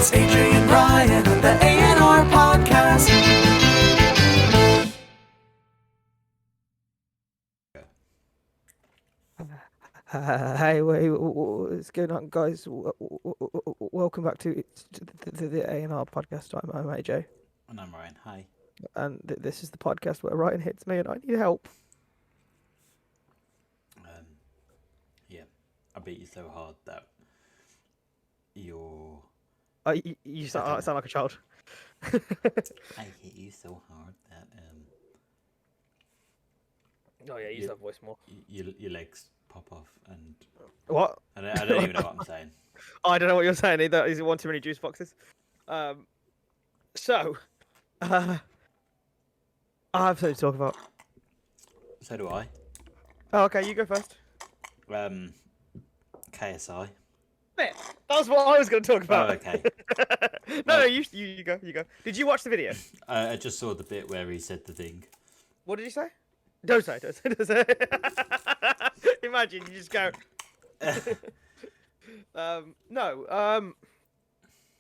It's Ajay and Ryan on the AandRPodcast. Hey, what's going on, guys? Welcome back to the A&R podcast. I'm AJ, And I'm Ryan. Hi. and this is the podcast where Ryan hits me and I need help. Yeah, I beat you so hard that you're. You sound like a child. I hit you so hard that Oh yeah, use that voice more. your legs pop off, and What? I don't even know what I'm saying. I don't know what you're saying either. Is it one too many juice boxes? So, I have something to talk about. So do I. Oh, okay, you go first. KSI. That was what I was going to talk about. Oh, okay. No, you go. Did you watch the video? I just saw the bit where he said the thing. What did he say? Don't say. Imagine you just go. No.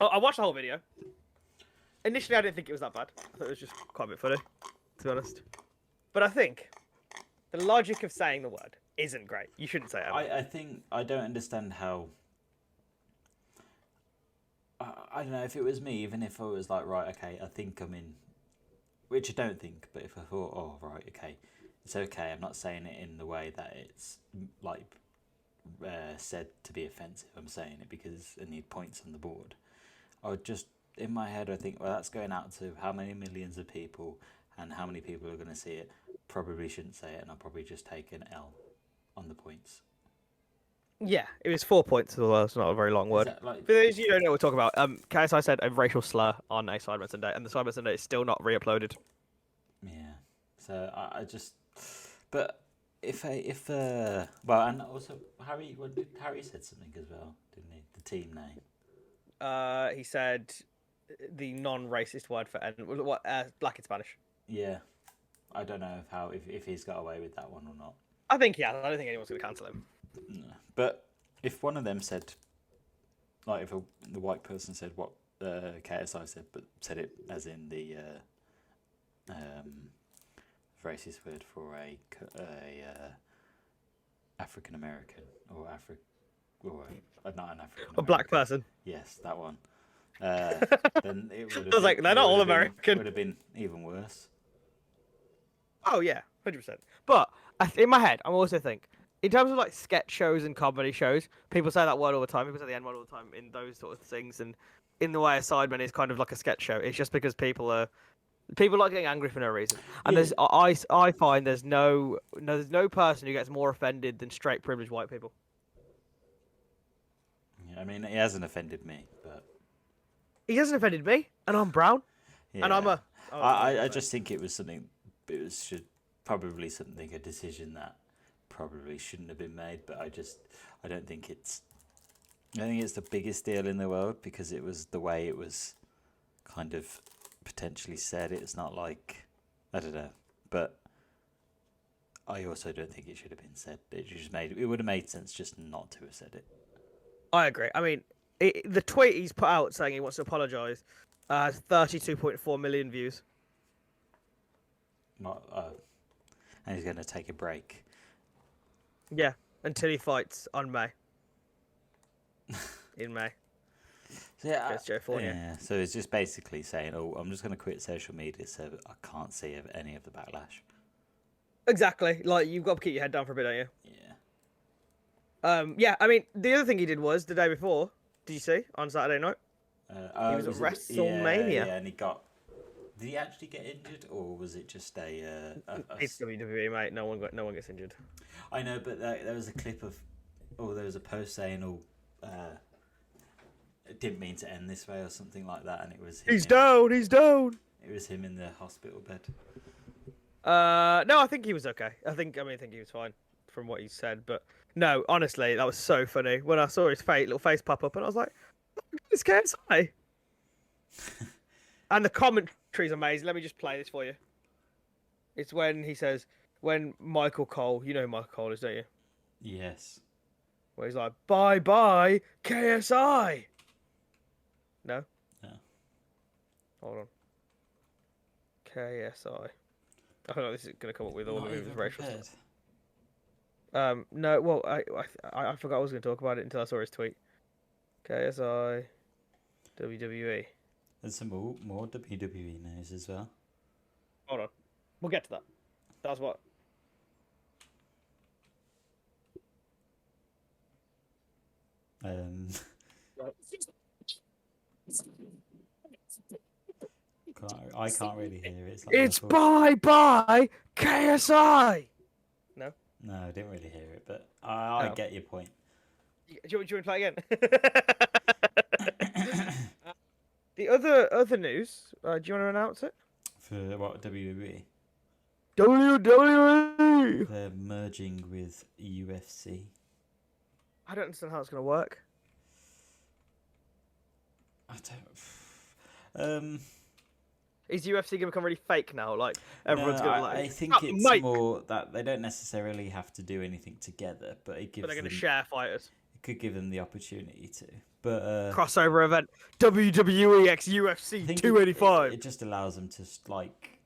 I watched the whole video. Initially, I didn't think it was that bad. I thought it was just quite a bit funny, to be honest. But I think the logic of saying the word isn't great. You shouldn't say it. I think I don't understand how. I don't know, if it was me, even if I was like, right, okay, I think I'm in, which I don't think, but if I thought, oh, right, okay, it's okay, I'm not saying it in the way that it's like said to be offensive, I'm saying it because I need points on the board. I would just, in my head, I think, well, that's going out to how many millions of people and how many people are going to see it. Probably shouldn't say it, and I'll probably just take an L on the points. Yeah, it was 4 points as well. It's not a very long word. Like... For those of you who don't know what we're talking about, KSI said a racial slur on a Sidemen Sunday, and the Sidemen Sunday is still not re-uploaded. Yeah, so I just, but well, and also Harry said something as well, didn't he? The team name. He said the non-racist word for what black in Spanish. Yeah, I don't know if he's got away with that one or not. I think he has. I don't think anyone's going to cancel him. No. But if one of them said, like, if the white person said what KSI said, but said it as in the racist word for a African American or not an African. A black person. Yes, that one. Then it would have. I was like, they're not all American. It would have been even worse. Oh yeah, 100%. But in my head, I'm also think in terms of like sketch shows and comedy shows, people say that word all the time. People say the N word all the time in those sort of things, and in the way a Sidemen is kind of like a sketch show. It's just because people like getting angry for no reason. And I find there's no person who gets more offended than straight privileged white people. Yeah, I mean, he hasn't offended me, but he hasn't offended me, and I'm brown, and I'm a. I just think it was something. It was a decision that probably shouldn't have been made. But I don't think it's. I think it's the biggest deal in the world because it was the way it was, kind of, potentially said. It's not like, I don't know, but I also don't think it should have been said. It would have made sense just not to have said it. I agree. I mean, the tweet he's put out saying he wants to apologise has 32.4 million views. And he's going to take a break. Yeah, until he fights on May. In May. Yeah, yeah. So it's just basically saying, "Oh, I'm just going to quit social media so that I can't see any of the backlash." Exactly. Like you've got to keep your head down for a bit, don't you? Yeah. Yeah. I mean, the other thing he did was the day before. Did you see on Saturday night? He was at WrestleMania. Yeah, and he got. Did he actually get injured, or was it just a? It's WWE, mate. No one gets injured. I know, but there was a clip of, there was a post saying, it didn't mean to end this way or something like that, and it was. He's down. He's down. It was him in the hospital bed. No, I think he was okay. I think he was fine from what he said, but no, honestly, that was so funny when I saw his little face pop up, and I was like, "It's KSI." And the commentary's amazing. Let me just play this for you. It's when he says, when Michael Cole, you know who Michael Cole is, don't you? Yes. Where he's like, bye-bye, KSI. No. No. Hold on. KSI. I don't know. This is gonna come up with all Not the even racial prepared. stuff. No. Well, I forgot I was gonna talk about it until I saw his tweet. KSI. WWE. There's some more WWE news as well. Hold on. We'll get to that. That's what. I can't really hear it. It's bye KSI. No, I didn't really hear it, but I Oh. get your point. Do you want to play again? The other news. Do you want to announce it? For what, WWE? WWE. They're merging with UFC. I don't understand how it's gonna work. I don't. Is UFC gonna become really fake now? Like everyone's No, gonna like. I think "Oh, it's Mike!" more that they don't necessarily have to do anything together, but it gives But they're gonna them, share fighters. it could give them the opportunity to. But Crossover event. WWE x I UFC think 285. it just allows them to like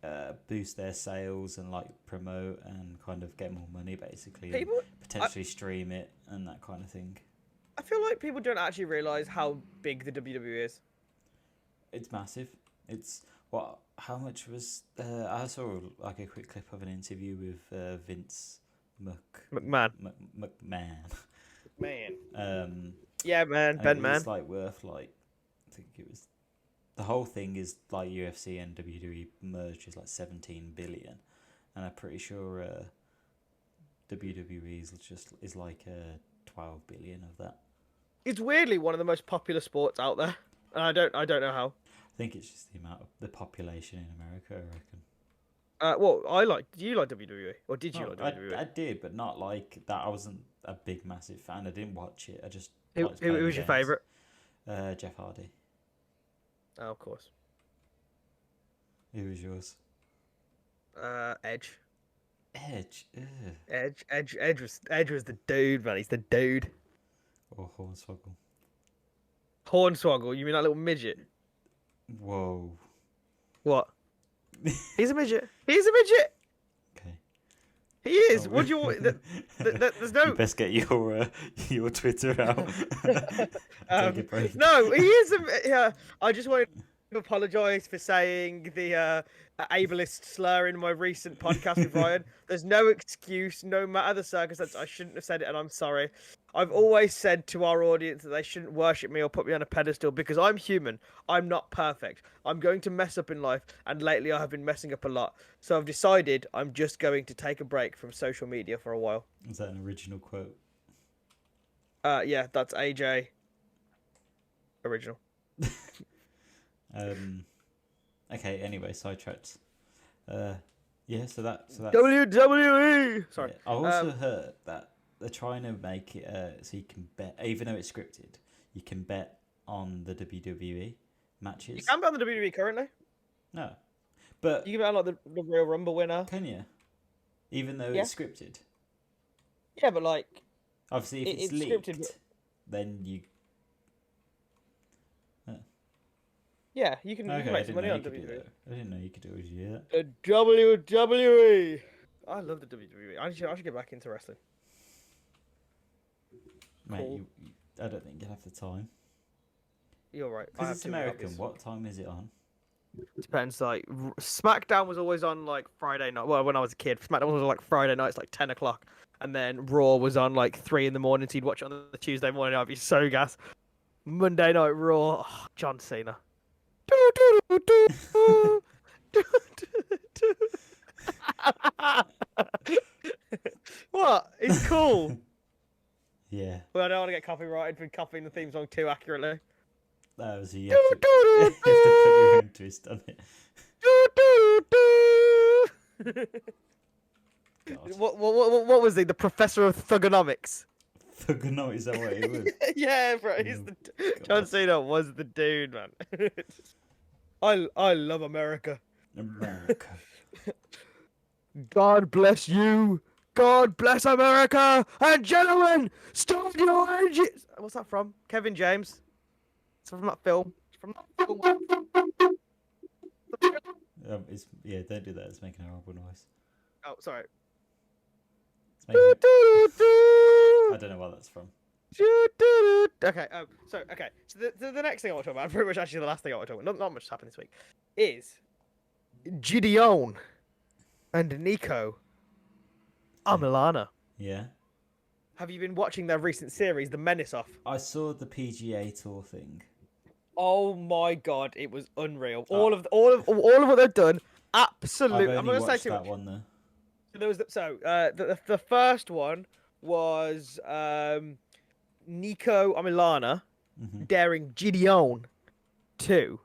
boost their sales and like promote and kind of get more money basically, and People, potentially stream it and that kind of thing. I feel like people don't actually realize how big the WWE is. It's massive. It's what? How much was? I saw like a quick clip of an interview with Vince McMahon. McMahon. Man. Yeah, man. Ben, man. It's like worth like, I think it was, the whole thing is like UFC and WWE merged is like 17 billion, and I'm pretty sure WWE is like 12 billion of that. It's weirdly one of the most popular sports out there, and I don't know how. I think it's just the amount of the population in America, I reckon. Well, did you like WWE? Or did you No, like WWE? I did, but not like that. I wasn't a big, massive fan. I didn't watch it. I just Who liked playing the was your games. favourite? Jeff Hardy. Oh, of course. Who was yours? Edge. Edge. Ugh. Edge was the dude, man. He's the dude. Or Hornswoggle. Hornswoggle. You mean that little midget? Whoa. What? He's a midget. He's a midget. Okay. He is. Oh, What do you want? There's no. You best get your Twitter out. Take a break. No, he is. Yeah, I just wanted to apologise for saying the ableist slur in my recent podcast with Ryan. There's no excuse, no matter the circumstance. I shouldn't have said it, and I'm sorry. I've always said to our audience that they shouldn't worship me or put me on a pedestal because I'm human. I'm not perfect. I'm going to mess up in life, and lately I have been messing up a lot. So I've decided I'm just going to take a break from social media for a while. Is that an original quote? Yeah, that's AJ. Original. Okay. Anyway, sidetracked. Yeah. So that's WWE. Sorry. Yeah. I also heard that they're trying to make it so you can bet, even though it's scripted, you can bet on the WWE matches. You can bet on the WWE currently. No, but You can bet on like the Royal Rumble winner. can you? Even though Yeah. it's scripted. Yeah, but like Obviously, if it's it's leaked, scripted, but- then you. yeah, you can Okay, I make some didn't money know on you could do WWE. that. I didn't know you could do it. Yeah. The WWE. I love the WWE. I should get back into wrestling. Mate, Cool. I don't think you'd have the time. You're right. I Because have it's too many American. hobbies. What time is it on? Depends. Like SmackDown was always on like Friday night. Well, when I was a kid, SmackDown was on like Friday nights, like 10 o'clock, and then Raw was on like 3 in the morning. So you'd watch it on the Tuesday morning. I'd be so gas. Monday Night Raw. Oh, John Cena. What? It's cool. Yeah. Well, I don't want to get copyrighted for copying the theme song too accurately. That was you have to, you have to put your own twist on it. God. What was he? The professor of thugonomics. No, is that what it was? Yeah, bro. He's Oh, John God. Cena was the dude, man. I love America. America. God bless you. God bless America. And gentlemen, start your engines. What's that from? Kevin James. It's from that film. It's from. Don't do that. It's making a horrible noise. Oh, sorry. It's making... I don't know what that's from. Okay. So the next thing I want to talk about, pretty much actually the last thing I want to talk about. Not much has happened this week. Is JiDion and Niko Omilana. Yeah. Have you been watching their recent series, The Menace Off? I saw the PGA Tour thing. Oh my god, it was unreal. All of what they've done, absolutely. I've I'm only gonna say watched too that much. one though. So there was the first one was Niko Omilana daring JiDion to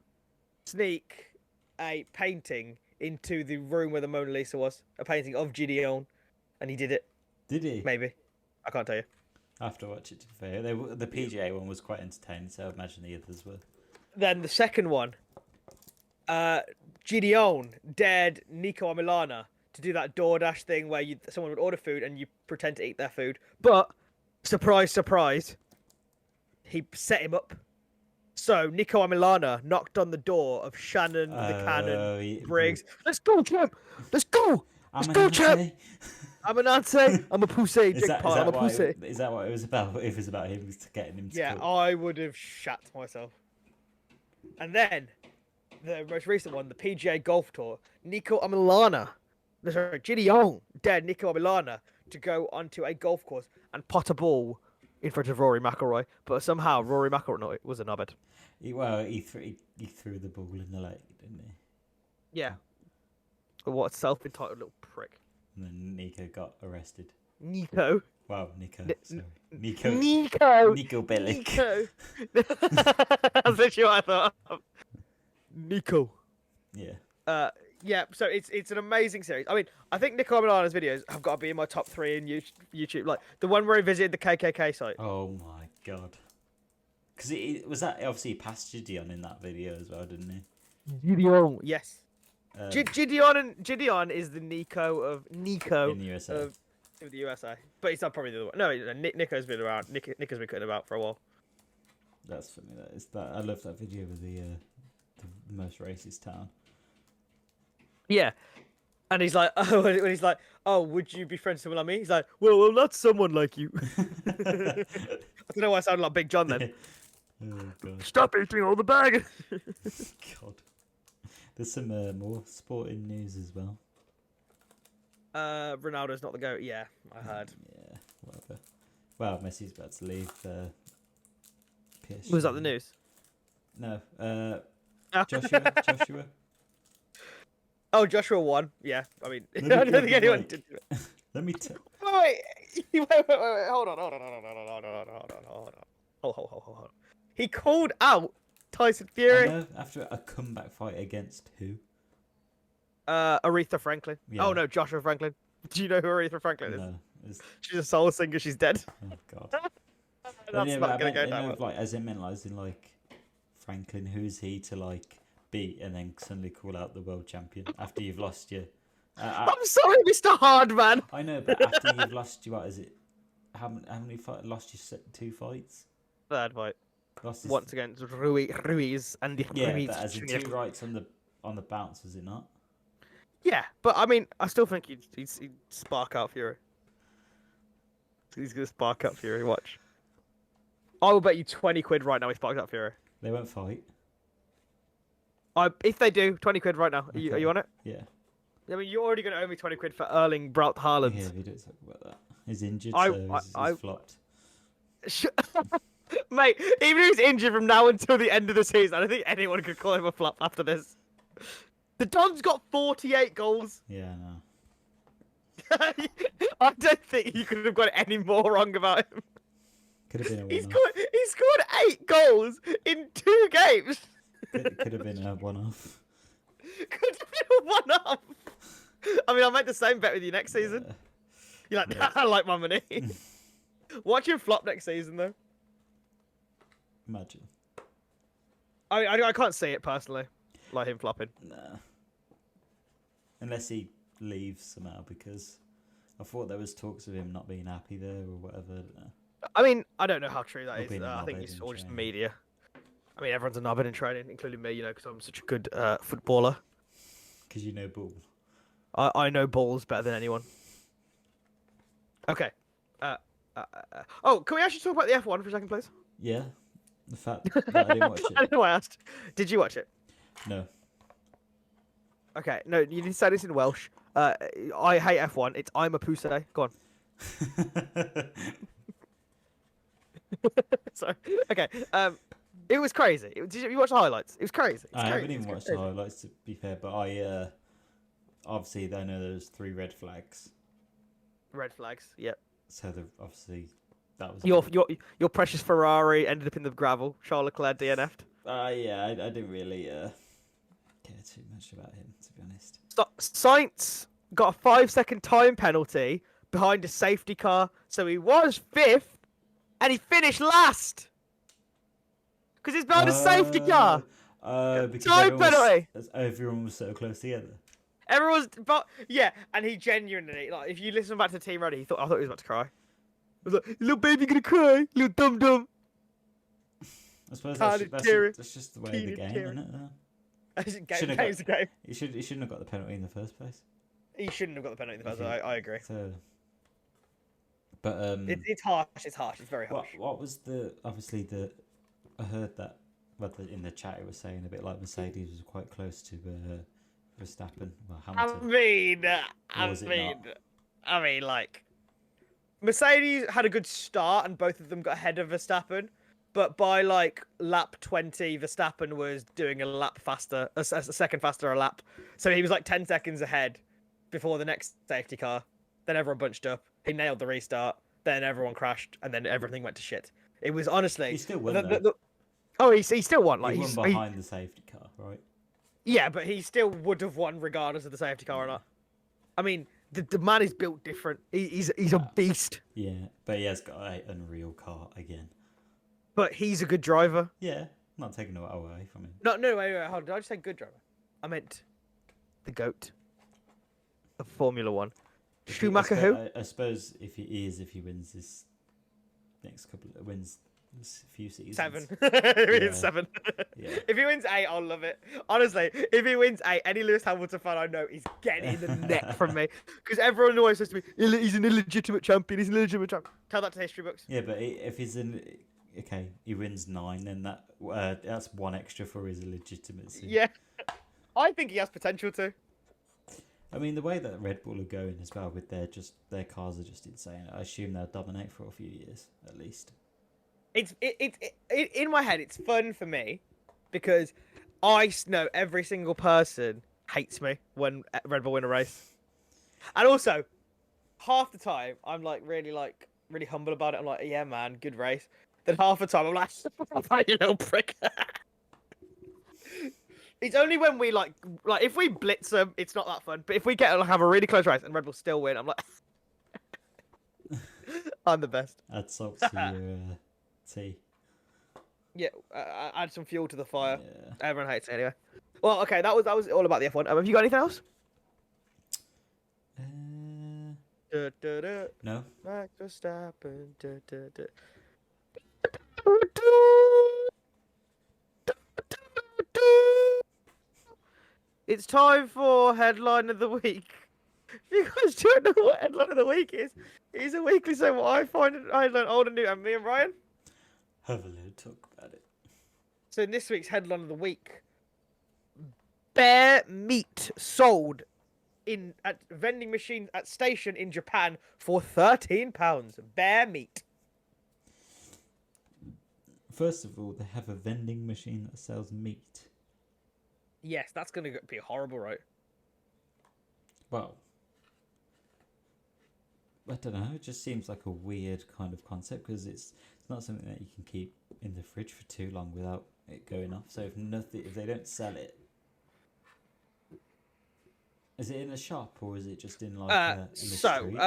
sneak a painting into the room where the Mona Lisa was, a painting of JiDion, and he did it. Did he? Maybe, I can't tell you. I have to watch it to be fair. The PGA one was quite entertaining, so I imagine the others were. Then the second one, JiDion dared Niko Omilana to do that DoorDash thing where someone would order food and you pretend to eat their food. But, surprise, surprise, he set him up. So, Niko Omilana knocked on the door of Shannon, the Cannon, Briggs. Let's go, champ! Let's go! Let's go, champ! I'm an auntie. I'm a pussy. I'm a pussy. Is that what it was about? It was about him getting him to cook. I would have shat myself. And then, the most recent one, the PGA Golf Tour, JiDion dared Niko Omilana to go onto a golf course and pot a ball in front of Rory McIlroy, but somehow Rory McIlroy was a knobhead. He threw the ball in the lake, didn't he? Yeah. What a self-entitled little prick. And then Nico got arrested. Nico. Wow, Nico. Sorry. Nico. Nico Bellic. Nico. That's literally what I thought of. Nico. Yeah. Yeah, so it's an amazing series. I mean, I think Niko Omilana's videos have got to be in my top 3 in YouTube. Like the one where he visited the KKK site. Oh my god. Because it was that obviously he passed JiDion in that video as well, didn't he? JiDion. Yes. JiDion is the Nico of in the USA. of the USA, but it's not probably the other one. No, Nico's been around. Nico's been cutting about for a while. That's funny. That is that. I love that video with the most racist town. Yeah, and he's like, would you be friends with someone like me? He's like, well, not someone like you. I don't know why I sounded like Big John then. Oh god. Stop eating all the bag. God. There's some more sporting news as well. Ronaldo's not the GOAT. Yeah, I heard. Yeah, whatever. Well, Messi's about to leave PSG. Was that the news? No. Joshua. Oh, Joshua won. Yeah, I mean, I don't think anyone did. Let me tell. Wait. Hold on. He called out Tyson Fury. I know, after a comeback fight against who? Aretha Franklin. Yeah. Oh no, Joshua Franklin. Do you know who Aretha Franklin is? No. She's a soul singer. She's dead. Oh god. That's not gonna go down. Like, as in like Franklin, who's he to like beat and then suddenly call out the world champion after you've lost your. I'm sorry, Mr. Hardman. I know, but after you've lost your, what is it? How many lost your 2 fights? Third fight. Lost once against Ruiz and the Ruiz. But as in 2 rights on the bounce, was it not? Yeah, but I mean, I still think he'd spark out Fury. He's gonna spark out Fury. Watch. I will bet you 20 quid right now he sparks out Fury. They won't fight. If they do, 20 quid right now. Okay. Are you on it? Yeah. I mean, you're already going to owe me 20 quid for Erling Braut Haaland. Yeah, we don't talk about that. He's injured, so he's flopped. Mate, even if he's injured from now until the end of the season, I don't think anyone could call him a flop after this. The Don's got 48 goals. Yeah, no. I don't think you could have got any more wrong about him. Could have been a He one-off. scored 8 goals in 2 games. Could have been a one-off. Could have been a one-off. I mean, I'll make the same bet with you next season. You're like, I like my money. Watch him flop next season, though. Imagine. I can't see it personally, like him flopping. Nah. Unless he leaves somehow, because I thought there was talks of him not being happy there or whatever. I don't know. I mean, I don't know how true that Or is. being I think involved it's in all just change. media. I mean, everyone's a knob in training, including me, because I'm such a good footballer. Because you know ball. I know balls better than anyone. Okay. Oh, can we actually talk about the F1 for a second, please? Yeah. The fact that I didn't watch I it. don't know why I asked. Did you watch it? No. Okay, no, you need to say this in Welsh. I hate F1. It's I'm a pussy. Go on. Sorry. Okay. It was crazy. Did you watch the highlights? It was crazy. I haven't even watched the highlights, to be fair, but I obviously I know there's 3 red flags. Red flags. Yep. So obviously that was Your precious Ferrari ended up in the gravel. Charles Leclerc DNF'd. yeah, I didn't really care too much about him, to be honest. Sainz got a 5-second time penalty behind a safety car, so he was 5th, and he finished last because he's behind a safety car. Because Time penalty. Everyone was so close together. Everyone's, but yeah, and he genuinely, like, if you listen back to Team Ready, I thought he was about to cry. I was like, little baby gonna cry, little dum dum. I suppose that's just the way of the game, isn't it? Game's the game. He shouldn't have got the penalty in the first place. He shouldn't have got the penalty in the first place. I agree. So, but it's harsh. It's harsh. It's very harsh. What was I heard that, in the chat it was saying a bit like Mercedes was quite close to Verstappen. Well, Hamilton. I mean, like, Mercedes had a good start, and both of them got ahead of Verstappen. But by like lap 20, Verstappen was doing a second faster a lap. So he was like 10 seconds ahead before the next safety car. Then everyone bunched up. He nailed the restart. Then everyone crashed, and then everything went to shit. It was honestly. He still won. He still won. Like, he won behind the safety car, right? Yeah, but he still would have won regardless of the safety car or not. I mean, the man is built different. He's a beast. Yeah, but he has got an unreal car again. But he's a good driver. Yeah, not taking it away from him. No, wait, hold on. Did I just say good driver? I meant the GOAT of Formula One. Schumacher who? I suppose if he wins this next few seasons. 7. If he wins 7. Yeah. If he wins 8, I'll love it. Honestly, if he wins 8, any Lewis Hamilton fan I know is getting the neck from me. Because everyone always says to me, he's an illegitimate champion. He's an illegitimate champion. Tell that to history books. Yeah, but if he's he wins 9, then that's 1 extra for his illegitimacy. Yeah. I think he has potential to. I mean, the way that Red Bull are going as well with their cars are just insane. I assume they'll dominate for a few years at least. It's in my head. It's fun for me because I know every single person hates me when Red Bull win a race, and also half the time I'm really humble about it. I'm like, yeah, man, good race. Then half the time I'm like, you little prick. It's only when we like if we blitz them, it's not that fun. But if we have a really close race and Red Bull still win, I'm like, I'm the best. Add salt to your tea. Yeah, add some fuel to the fire. Yeah. Everyone hates it anyway. Well, okay, that was all about the F1. Have you got anything else? No. Max Verstappen. It's time for headline of the week. You guys don't know what headline of the week is. It's a weekly segment. I find it. I learn old and new, and me and Ryan Have a little talk about it. So in this week's headline of the week, bear meat sold at vending machines at station in Japan for £13. Bear meat. First of all, they have a vending machine that sells meat. Yes, that's going to be horrible, right? Well, I don't know. It just seems like a weird kind of concept because it's not something that you can keep in the fridge for too long without it going off. So if they don't sell it, is it in a shop or is it just in like in the street?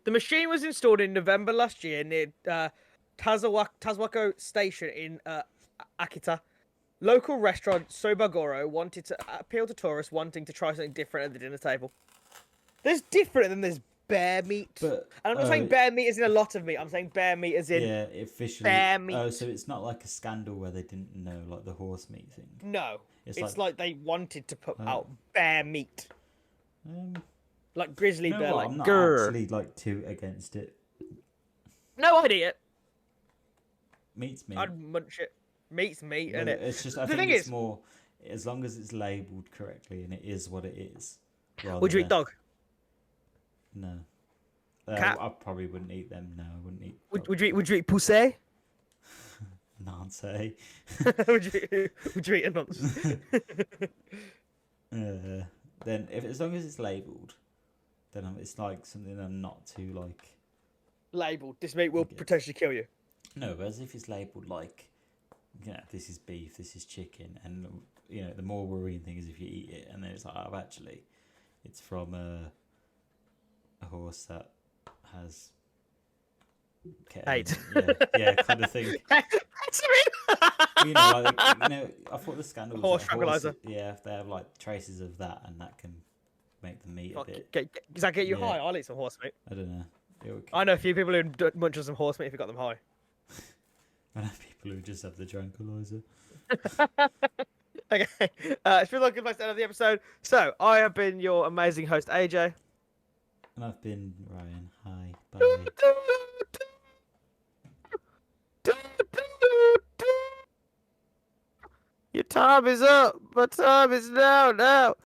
The machine was installed in November last year near Tazwako Station in Akita. Local restaurant Sobagoro wanted to appeal to tourists wanting to try something different at the dinner table. There's different, and then there's bear meat. But And I'm not saying bear meat as in a lot of meat. I'm saying bear meat as in yeah, officially. bear meat. Oh, so it's not like a scandal where they didn't know, like the horse meat thing. No, it's like like they wanted to put out bear meat, um, like grizzly you know bear. what? Like I'm not grr. actually like too against it. No, I'd eat it. Meat's meat. I'd munch it. Meat's meat, But innit? it's just I The think thing it's is, more as long as it's labelled correctly and it is what it is. would you eat dog? No. Cat? I probably wouldn't eat them. No, I wouldn't eat. Would you eat pussy? Nonsense. would you eat a nonce? Then if as long as it's labelled, then it's like something I'm not too like. Labelled. This meat will Okay. potentially kill you. No, whereas if it's labelled like, this is beef, this is chicken, and the more worrying thing is if you eat it and then it's like, oh, actually, it's from a horse that has. Hate. Yeah, kind of thing. That's I thought the scandal was Horse that tranquilizer. if they have like traces of that, and that can make the meat a bit. Does that get you Yeah. high? I'll eat some horse meat. I don't know. I know a few people who munch on some horse meat if you got them high. I know people who just have the tranquilizer. Okay, it's been like a good place to end of the episode. So I have been your amazing host, AJ. And I've been Ryan. Hi. Bye. Your time is up. My time is now.